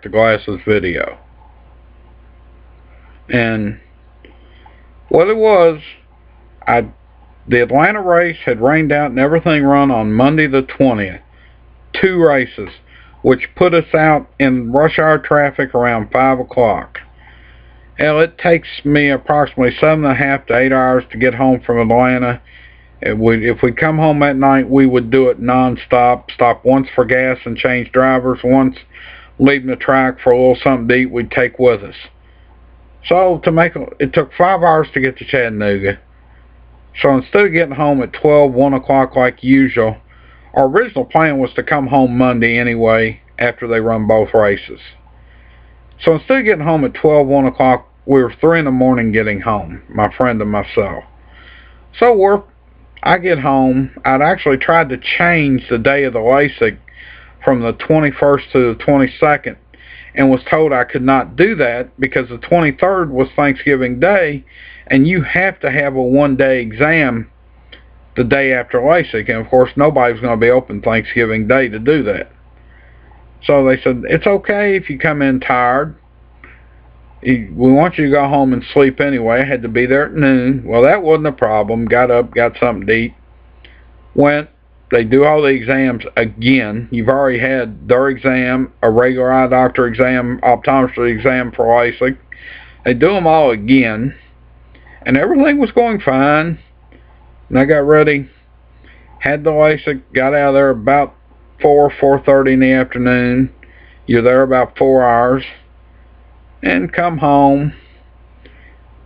the glasses video. And what it was, the Atlanta race had rained out and everything run on Monday the 20th. 2 races, which put us out in rush hour traffic around 5 o'clock. Hell, it takes me approximately 7.5 to 8 hours to get home from Atlanta. If we come home at night, we would do it non-stop. Stop once for gas and change drivers. Once leaving the track for a little something to eat we'd take with us. So it took 5 hours to get to Chattanooga. So instead of getting home at 12, 1 o'clock like usual, our original plan was to come home Monday anyway after they run both races. So instead of getting home at 12, 1 o'clock, we were 3 in the morning getting home, my friend and myself. So I get home. I'd actually tried to change the day of the lasik from the 21st to the 22nd and was told I could not do that because the 23rd was Thanksgiving Day and you have to have a 1-day exam the day after lasik, and of course nobody's going to be open Thanksgiving Day to do that. So they said, it's okay if you come in tired. We want you to go home and sleep anyway. I had to be there at noon. Well, that wasn't a problem. Got up, got something to eat. Went. They do all the exams again. You've already had their exam, a regular eye doctor exam, optometry exam for lasik. They do them all again. And everything was going fine. And I got ready, had the lasik, got out of there about 4:30 in the afternoon. You're there about 4 hours. And come home.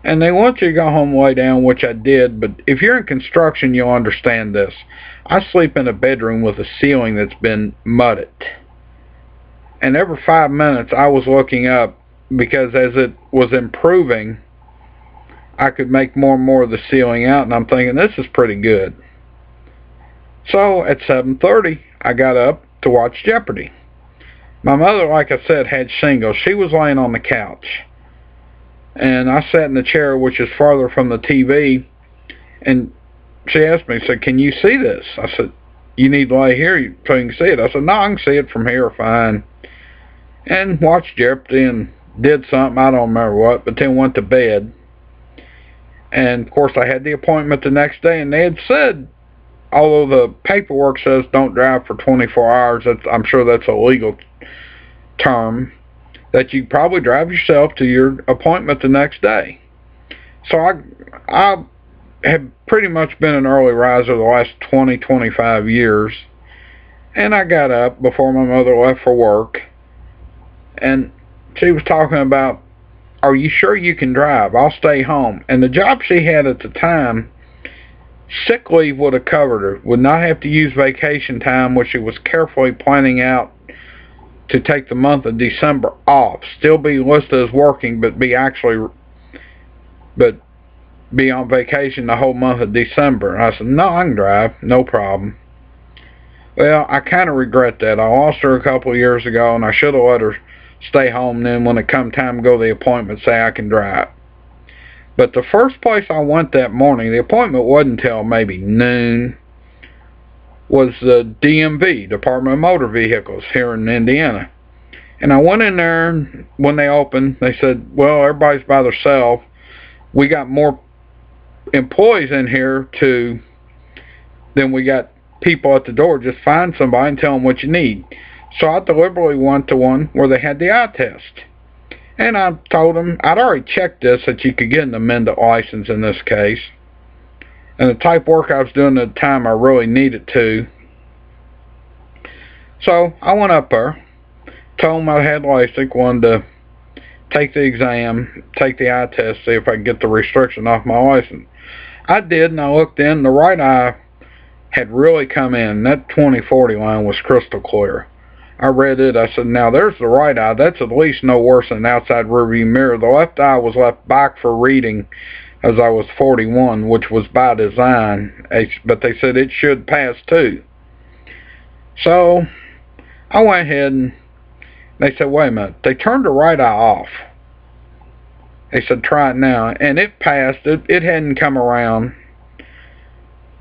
And they want you to go home and lay down, which I did, but if you're in construction, you'll understand this. I sleep in a bedroom with a ceiling that's been mudded. And every 5 minutes I was looking up because as it was improving, I could make more and more of the ceiling out, and I'm thinking, this is pretty good. So at 7:30, I got up to watch Jeopardy. My mother, like I said, had shingles. She was laying on the couch. And I sat in the chair, which is farther from the TV, and she asked me, said, can you see this? I said, you need to lay here so you can see it. I said, no, I can see it from here fine. And watched Jeopardy and did something, I don't remember what, but then went to bed. And, of course, I had the appointment the next day, and they had said, although the paperwork says don't drive for 24 hours, I'm sure that's a legal term, that you probably drive yourself to your appointment the next day. So I have pretty much been an early riser the last 25 years, and I got up before my mother left for work, and she was talking about, are you sure you can drive? I'll stay home. And the job she had at the time, sick leave would have covered her, would not have to use vacation time, which she was carefully planning out to take the month of December off, still be listed as working, but be on vacation the whole month of December. And I said, no, I can drive, no problem. Well, I kind of regret that. I lost her a couple of years ago, and I should have let her stay home, and then when it come time to go to the appointment, say I can drive. But the first place I went that morning, the appointment wasn't until maybe noon, was the DMV, Department of Motor Vehicles, here in Indiana. And I went in there, and when they opened, they said, well, everybody's by themselves. We got more employees in here than we got people at the door. Just find somebody and tell them what you need. So I deliberately went to one where they had the eye test. And I told them, I'd already checked this, that you could get an amended license in this case. And the type of work I was doing at the time, I really needed to. So I went up there, told them I had lasik, wanted to take the exam, take the eye test, see if I could get the restriction off my license. I did, and I looked in, the right eye had really come in. That 20/40 line was crystal clear. I read it, I said, now there's the right eye, that's at least no worse than an outside rearview mirror. The left eye was left back for reading as I was 41, which was by design, but they said it should pass too. So I went ahead and they said, wait a minute, they turned the right eye off. They said, try it now, and it passed. It hadn't come around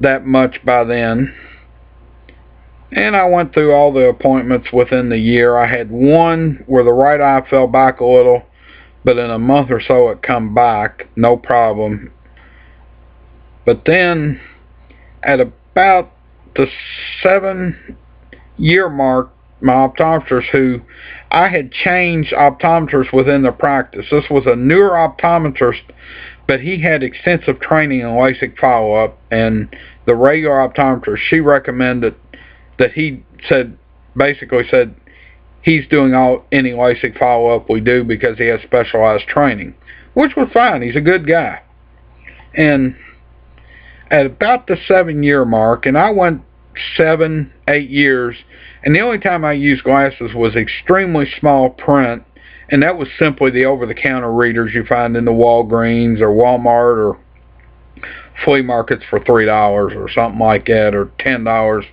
that much by then. And I went through all the appointments within the year. I had one where the right eye fell back a little, but in a month or so it come back, no problem. But then at about the 7-year mark, my optometrist, who I had changed optometrists within the practice. This was a newer optometrist, but he had extensive training in LASIK follow-up, and the regular optometrist, she recommended that he basically said he's doing any LASIK follow-up we do because he has specialized training, which was fine. He's a good guy. And at about the 7-year mark, and I went 7, 8 years, and the only time I used glasses was extremely small print, and that was simply the over-the-counter readers you find in the Walgreens or Walmart or flea markets for $3 or something like that, or $10,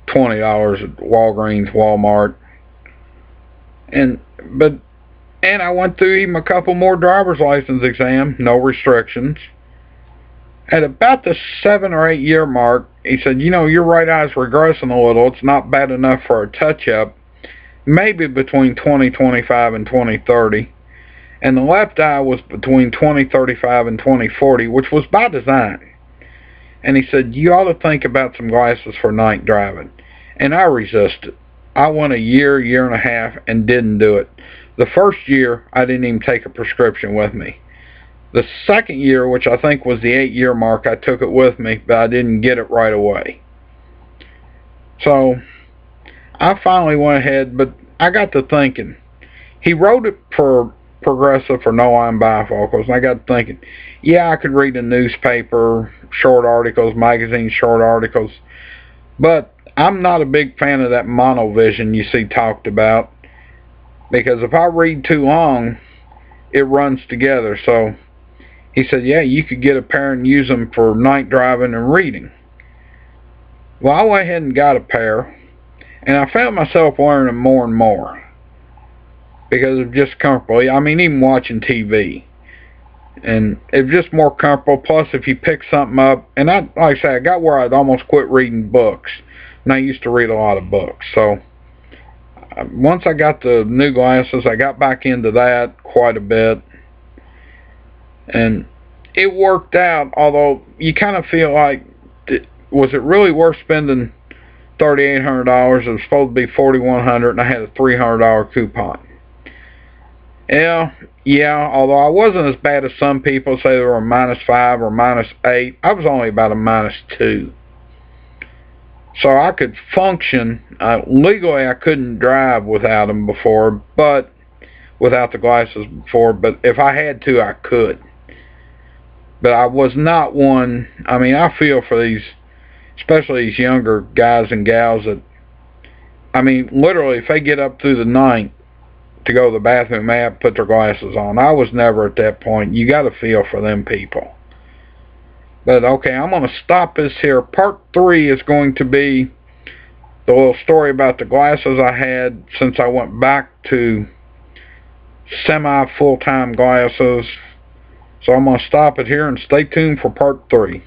$20 at Walgreens, Walmart. And I went through even a couple more driver's license exams, no restrictions. At about the 7 or 8 year mark, he said, your right eye's regressing a little. It's not bad enough for a touch-up. Maybe between 20/25 and 20/30. And the left eye was between 20/35 and 20/40, which was by design. And he said, you ought to think about some glasses for night driving. And I resisted. I went a year and a half, and didn't do it. The first year, I didn't even take a prescription with me. The second year, which I think was the 8-year mark, I took it with me, but I didn't get it right away. So I finally went ahead, but I got to thinking. He wrote it for Progressive for no-line bifocals, and I got to thinking, yeah, I could read a newspaper, short articles, magazine short articles, but I'm not a big fan of that monovision you see talked about, because if I read too long, it runs together. So he said, yeah, you could get a pair and use them for night driving and reading. Well, I went ahead and got a pair, and I found myself wearing them more and more because it's just comfortable. I mean, even watching TV. And it's just more comfortable. Plus, if you pick something up, and like I say, I got where I'd almost quit reading books. And I used to read a lot of books. So once I got the new glasses, I got back into that quite a bit. And it worked out, although you kind of feel like, was it really worth spending $3,800? It was supposed to be $4,100, and I had a $300 coupon. Yeah, although I wasn't as bad as some people say they were a -5 or -8. I was only about a -2. So I could function. Legally, I couldn't drive without them before, but without the glasses before. But if I had to, I could. But I was not one. I mean, I feel for these, especially these younger guys and gals that, I mean, literally, if they get up through the night to go to the bathroom, they have to put their glasses on. I was never at that point. You got to feel for them people. But okay, I'm going to stop this here. Part 3 is going to be the little story about the glasses I had since I went back to semi full-time glasses. So I'm going to stop it here and stay tuned for part 3.